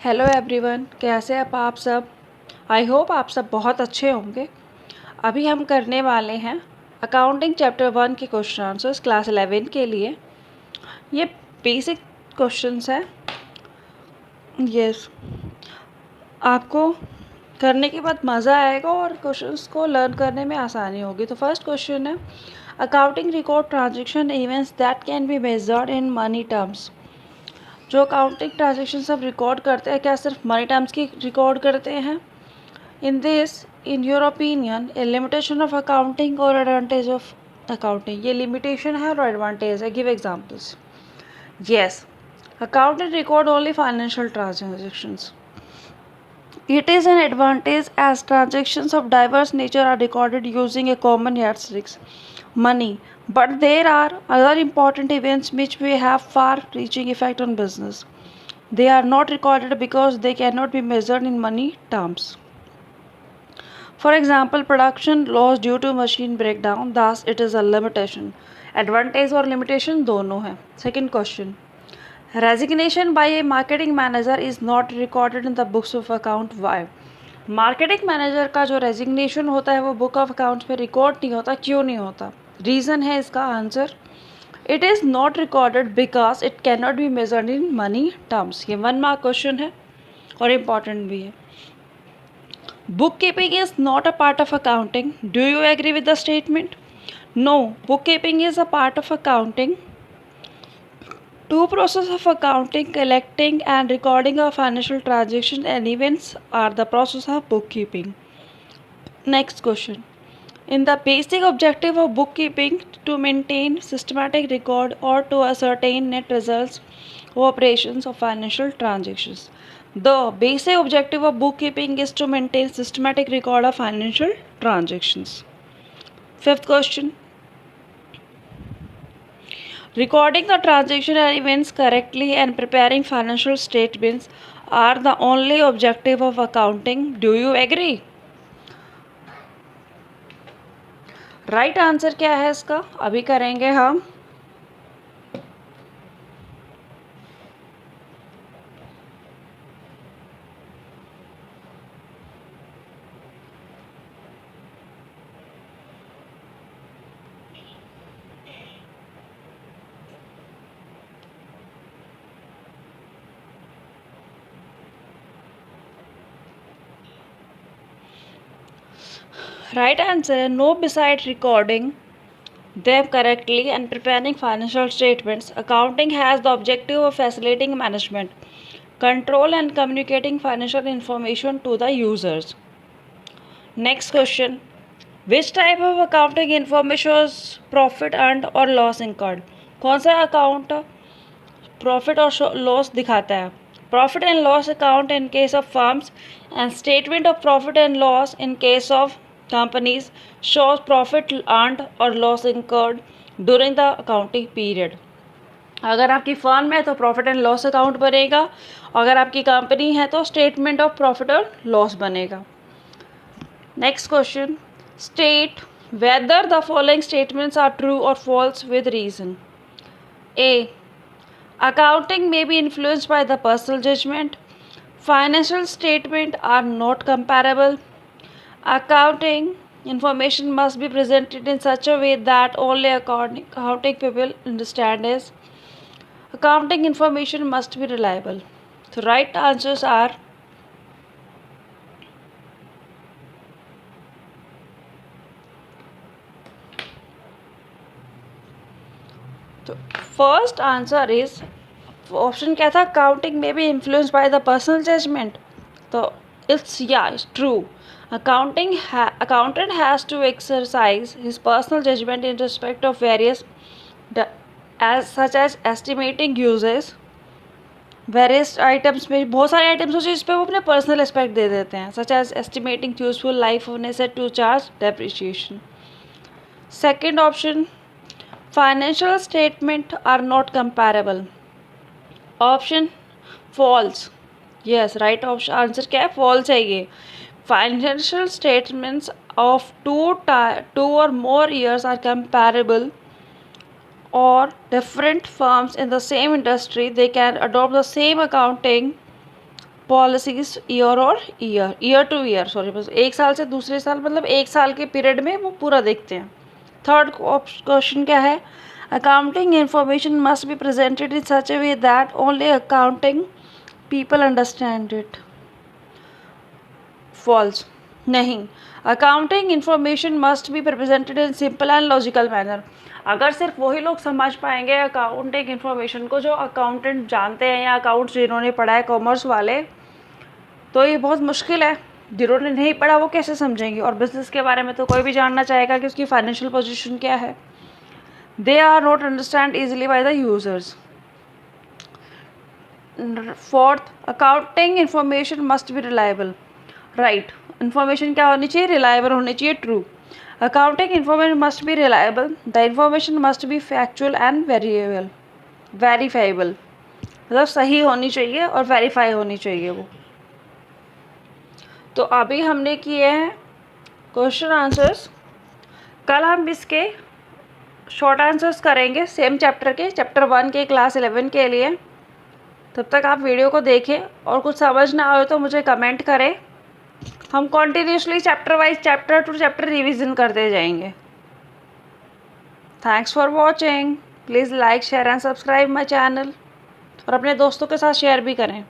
Hello everyone, कैसे आप सब। आई होप आप सब बहुत अच्छे होंगे। अभी हम करने वाले हैं अकाउंटिंग चैप्टर 1 के क्वेश्चन आंसर्स क्लास 11 के लिए। ये बेसिक क्वेश्चंस हैं। यस, आपको करने के बाद मज़ा आएगा और क्वेश्चंस को लर्न करने में आसानी होगी। तो फर्स्ट क्वेश्चन है, accounting record transaction events that can be measured in money terms. जो अकाउंटिंग ट्रांजेक्शन सब रिकॉर्ड करते हैं, क्या सिर्फ मनी टर्म्स की रिकॉर्ड करते हैं? In this, in your opinion, a limitation of accounting or advantage of accounting? ये limitation है और advantage है. Give examples. Yes, accountant record only financial transactions. It is an advantage as transactions of diverse nature are recorded using a common yardstick, money. But there are other important events which may have far-reaching effect on business. They are not recorded because they cannot be measured in money terms. For example, production loss due to machine breakdown, thus it is a limitation. Advantage और limitation दोनों हैं. Second question. Resignation by a marketing manager is not recorded in the books of account. Why? Marketing manager का जो resignation होता है वो book of accounts में record नहीं होता. क्यों नहीं होता? रीज़न है इसका answer, it is not recorded because it can not be measured in money terms. ये 1 मार्क क्वेश्चन है और इम्पॉर्टेंट भी है. Bookkeeping is not a part of accounting. Do you agree with the statement? No, bookkeeping is a part of accounting. Two processes of accounting, collecting and recording of financial transactions and events are the process of bookkeeping. Next question. In the basic objective of bookkeeping to maintain systematic record or to ascertain net results of operations of financial transactions. The basic objective of bookkeeping is to maintain systematic record of financial transactions. Fifth question. Recording the transaction and events correctly and preparing financial statements are the only objective of accounting. Do you agree? Right answer क्या है इसका? अभी करेंगे हम. Right answer, no. Besides recording them correctly and preparing financial statements, accounting has the objective of facilitating management, control and communicating financial information to the users. Next question. Which type of accounting information shows profit earned or loss incurred? कौन सा account profit और loss दिखाता है? Profit and loss account in case of firms and statement of profit and loss in case of companies shows profit earned or loss incurred during the accounting period. अगर आपकी firm है तो profit and loss account बनेगा, अगर आपकी company है तो statement of profit और लॉस बनेगा. Next question. State whether the following statements are true और false with reason. A, accounting may be influenced by the personal judgment. Financial statements are not comparable. Accounting information must be presented in such a way that only accounting people understand it. Accounting information must be reliable. The right answers are तो first answer is option क्या था? Accounting may be influence by the personal judgement. तो it's true. Accountant has to exercise his personal judgment in respect of various such as estimating uses. Various items में बहुत सारे items होते हैं जिस पे वो अपने पर्सनल एस्पेक्ट दे देते हैं, such as estimating useful life of asset to charge depreciation. Second option, financial statement are not comparable. Option false. Yes, right option answer क्या है? फॉल्स है ये. फाइनेंशियल स्टेटमेंट्स ऑफ टू और more years are comparable or different firms in the same industry, they can adopt the same accounting policies year और year two year, sorry, बस एक साल से दूसरे साल, मतलब एक साल के पीरियड में वो पूरा देखते हैं। थर्ड क्वेश्चन क्या है? Accounting information must be presented in such a way that only accounting people understand it. False. नहीं, accounting information must be presented in simple and logical manner. अगर सिर्फ वही लोग समझ पाएंगे अकाउंटिंग इंफॉर्मेशन को जो अकाउंटेंट जानते हैं या अकाउंट्स जिन्होंने पढ़ा है कॉमर्स वाले, तो ये बहुत मुश्किल है। जिन्होंने नहीं पढ़ा वो कैसे समझेंगे? और बिजनेस के बारे में तो कोई भी जानना चाहेगा कि उसकी फाइनेंशियल पोजीशन क्या है। They are not understand easily by the users. Fourth, accounting information must be reliable. Right, information क्या होनी चाहिए? रिलायबल होनी चाहिए, true. Accounting information must be reliable, the information must be factual and verifiable. मतलब सही होनी चाहिए और वेरीफाई होनी चाहिए वो। तो अभी हमने किए हैं क्वेश्चन आंसर्स। कल हम इसके शॉर्ट आंसर्स करेंगे सेम चैप्टर के, चैप्टर 1 के क्लास 11 के लिए। तब तक आप वीडियो को देखें और कुछ समझ ना आए तो मुझे कमेंट करें। हम continuously chapter wise, chapter two chapter revision करते जाएंगे। Thanks for watching. Please like, share and subscribe my channel और अपने दोस्तों के साथ शेयर भी करें।